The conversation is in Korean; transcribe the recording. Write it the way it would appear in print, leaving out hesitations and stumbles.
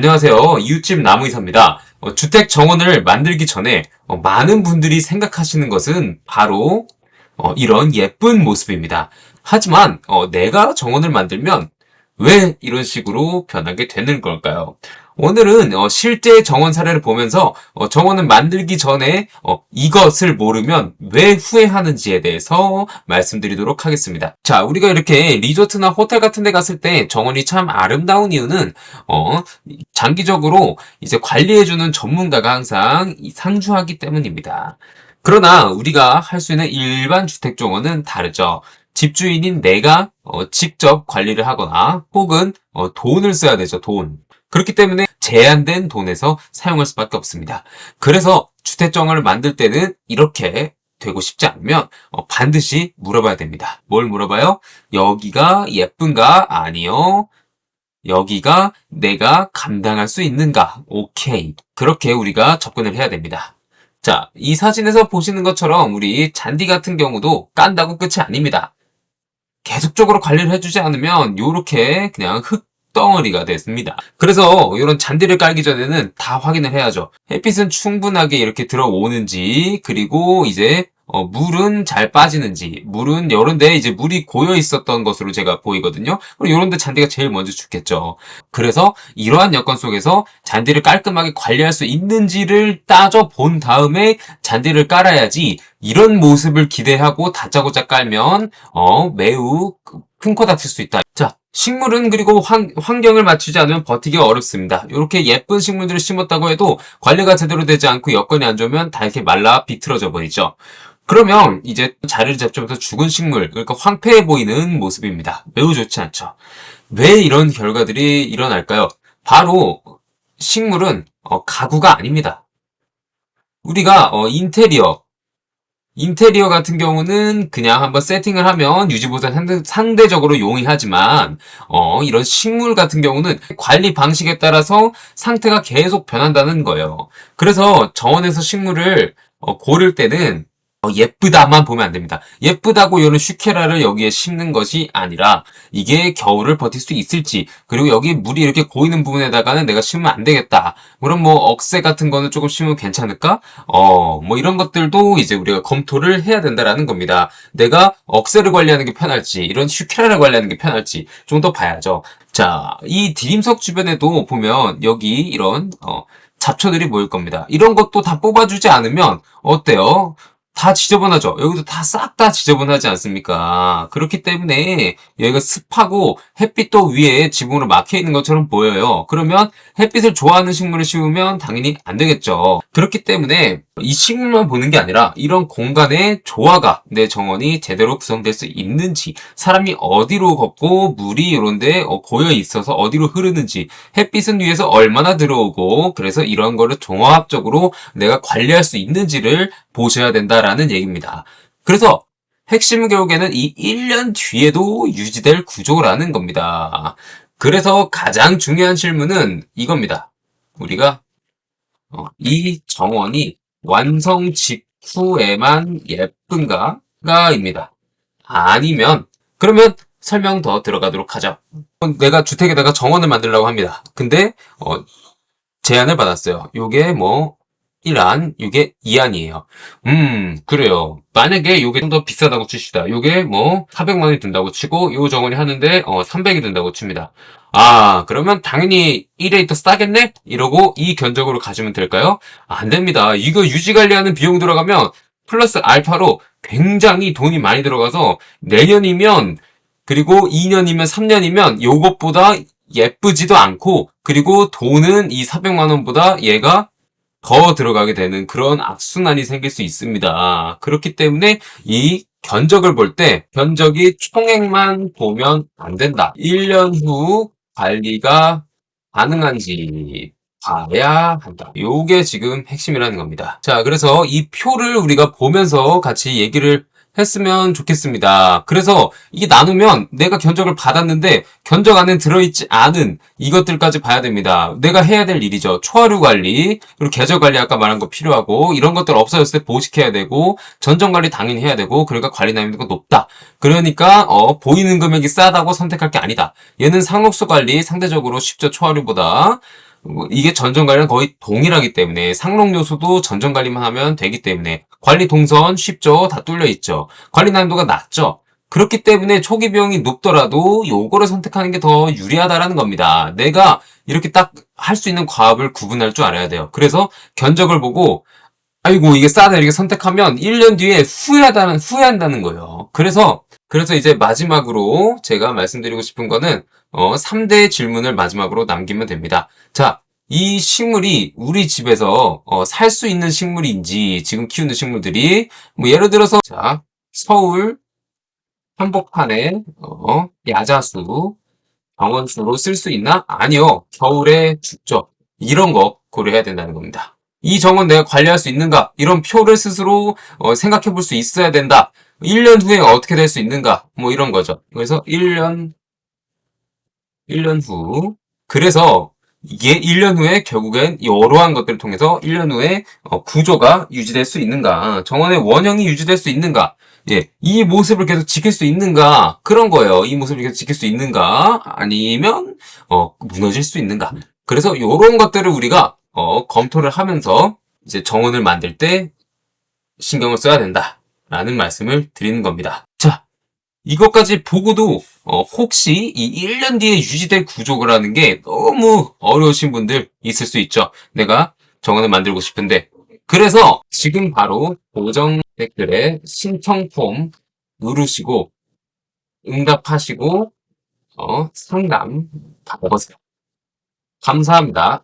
안녕하세요. 이웃집 나무이사입니다. 주택 정원을 만들기 전에 많은 분들이 생각하시는 것은 바로 이런 예쁜 모습입니다. 하지만 내가 정원을 만들면 왜 이런 식으로 변하게 되는 걸까요? 오늘은 실제 정원 사례를 보면서 정원을 만들기 전에 이것을 모르면 왜 후회하는지에 대해서 말씀드리도록 하겠습니다. 자, 우리가 이렇게 리조트나 호텔 같은 데 갔을 때 정원이 참 아름다운 이유는 장기적으로 이제 관리해주는 전문가가 항상 상주하기 때문입니다. 그러나 우리가 할 수 있는 일반 주택 정원은 다르죠. 집주인인 내가 직접 관리를 하거나 혹은 돈을 써야 되죠, 돈. 그렇기 때문에 제한된 돈에서 사용할 수밖에 없습니다. 그래서 주택 정원을 만들 때는 이렇게 되고 싶지 않으면 반드시 물어봐야 됩니다. 뭘 물어봐요? 여기가 예쁜가? 아니요. 여기가 내가 감당할 수 있는가? 오케이. 그렇게 우리가 접근을 해야 됩니다. 자, 이 사진에서 보시는 것처럼 우리 잔디 같은 경우도 깐다고 끝이 아닙니다. 계속적으로 관리를 해주지 않으면 이렇게 그냥 흙덩어리가 됐습니다. 그래서 이런 잔디를 깔기 전에는 다 확인을 해야죠. 햇빛은 충분하게 이렇게 들어오는지, 그리고 이제 물은 잘 빠지는지, 물은 이런데 이제 물이 고여 있었던 것으로 제가 보이거든요. 그럼 이런데 잔디가 제일 먼저 죽겠죠. 그래서 이러한 여건 속에서 잔디를 깔끔하게 관리할 수 있는지를 따져 본 다음에 잔디를 깔아야지, 이런 모습을 기대하고 다짜고짜 깔면 매우 큰 코 다칠 수 있다. 자, 식물은 그리고 환경을 맞추지 않으면 버티기가 어렵습니다. 이렇게 예쁜 식물들을 심었다고 해도 관리가 제대로 되지 않고 여건이 안 좋으면 다 이렇게 말라 비틀어져 버리죠. 그러면 이제 자리를 잡자마자 죽은 식물, 그러니까 황폐해 보이는 모습입니다. 매우 좋지 않죠. 왜 이런 결과들이 일어날까요? 바로 식물은 가구가 아닙니다. 우리가 인테리어 같은 경우는 그냥 한번 세팅을 하면 유지보수 상대적으로 용이하지만 이런 식물 같은 경우는 관리 방식에 따라서 상태가 계속 변한다는 거예요. 그래서 정원에서 식물을 고를 때는 예쁘다만 보면 안 됩니다. 예쁘다고 이런 슈케라를 여기에 심는 것이 아니라 이게 겨울을 버틸 수 있을지, 그리고 여기 물이 이렇게 고이는 부분에다가는 내가 심으면 안 되겠다. 그럼 뭐 억새 같은 거는 조금 심으면 괜찮을까? 뭐 이런 것들도 이제 우리가 검토를 해야 된다라는 겁니다. 내가 억새를 관리하는 게 편할지, 이런 슈케라를 관리하는 게 편할지 좀 더 봐야죠. 자, 이 디딤석 주변에도 보면 여기 이런 잡초들이 모일 겁니다. 이런 것도 다 뽑아주지 않으면 어때요? 다 지저분하죠. 여기도 다 싹 다 지저분하지 않습니까? 그렇기 때문에 여기가 습하고 햇빛도 위에 지붕으로 막혀 있는 것처럼 보여요. 그러면 햇빛을 좋아하는 식물을 심으면 당연히 안 되겠죠. 그렇기 때문에 이 식물만 보는 게 아니라 이런 공간의 조화가, 내 정원이 제대로 구성될 수 있는지, 사람이 어디로 걷고 물이 이런데 고여 있어서 어디로 흐르는지, 햇빛은 위에서 얼마나 들어오고, 그래서 이런 거를 종합적으로 내가 관리할 수 있는지를 보셔야 된다라는 얘기입니다. 그래서 핵심 결국에는 이 1년 뒤에도 유지될 구조라는 겁니다. 그래서 가장 중요한 질문은 이겁니다. 우리가 이 정원이 완성 직후에만 예쁜가?가 입니다. 아니면 그러면 설명 더 들어가도록 하죠. 내가 주택에다가 정원을 만들려고 합니다. 근데 제안을 받았어요. 요게 뭐 1안, 요게 2안이에요. 그래요. 만약에 요게 좀 더 비싸다고 칩시다. 요게 뭐 400만 원이 든다고 치고 요 정원이 하는데 300이 든다고 칩니다. 아, 그러면 당연히 1에 더 싸겠네? 이러고 이 견적으로 가시면 될까요? 안 됩니다. 이거 유지 관리하는 비용 들어가면 플러스 알파로 굉장히 돈이 많이 들어가서 내년이면, 그리고 2년이면 3년이면 요것보다 예쁘지도 않고, 그리고 돈은 이 400만 원보다 얘가 더 들어가게 되는 그런 악순환이 생길 수 있습니다. 그렇기 때문에 이 견적을 볼 때 견적이 총액만 보면 안 된다. 1년 후 관리가 가능한지 봐야 한다. 요게 지금 핵심이라는 겁니다. 자, 그래서 이 표를 우리가 보면서 같이 얘기를 했으면 좋겠습니다. 그래서 이게 나누면 내가 견적을 받았는데 견적 안에 들어있지 않은 이것들까지 봐야 됩니다. 내가 해야 될 일이죠. 초하류 관리, 그리고 계절 관리 아까 말한 거 필요하고, 이런 것들 없어졌을 때 보식해야 되고, 전정 관리 당연히 해야 되고, 그러니까 관리 난이도가 높다. 그러니까 보이는 금액이 싸다고 선택할 게 아니다. 얘는 상록수 관리 상대적으로 쉽죠, 초하류보다. 이게 전전관리랑 거의 동일하기 때문에 상록 요소도 전전관리만 하면 되기 때문에 관리 동선 쉽죠. 다 뚫려 있죠. 관리 난이도가 낮죠. 그렇기 때문에 초기 비용이 높더라도 요거를 선택하는 게 더 유리하다라는 겁니다. 내가 이렇게 딱 할 수 있는 과업을 구분할 줄 알아야 돼요. 그래서 견적을 보고 아이고 이게 싸다 이렇게 선택하면 1년 뒤에 후회한다는 거예요. 그래서 이제 마지막으로 제가 말씀드리고 싶은 거는 3대 질문을 마지막으로 남기면 됩니다. 자, 이 식물이 우리 집에서 살 수 있는 식물인지 지금 키우는 식물들이 뭐 예를 들어서 자, 서울 한복판에 야자수, 정원수로 쓸 수 있나? 아니요. 겨울에 죽죠. 이런 거 고려해야 된다는 겁니다. 이 정원 내가 관리할 수 있는가? 이런 표를 스스로 생각해 볼 수 있어야 된다. 1년 후에 어떻게 될 수 있는가? 뭐 이런 거죠. 그래서 1년 후. 그래서 이게 1년 후에 결국엔 이러한 것들을 통해서 1년 후에 구조가 유지될 수 있는가? 정원의 원형이 유지될 수 있는가? 예, 이 모습을 계속 지킬 수 있는가? 그런 거예요. 이 모습을 계속 지킬 수 있는가? 아니면 무너질 수 있는가? 그래서 이런 것들을 우리가 검토를 하면서 이제 정원을 만들 때 신경을 써야 된다라는 말씀을 드리는 겁니다. 자, 이것까지 보고도 혹시 이 1년 뒤에 유지될 구조라는 게 너무 어려우신 분들 있을 수 있죠. 내가 정원을 만들고 싶은데 그래서 지금 바로 고정 댓글에 신청 폼 누르시고 응답하시고 상담 받아보세요. 감사합니다.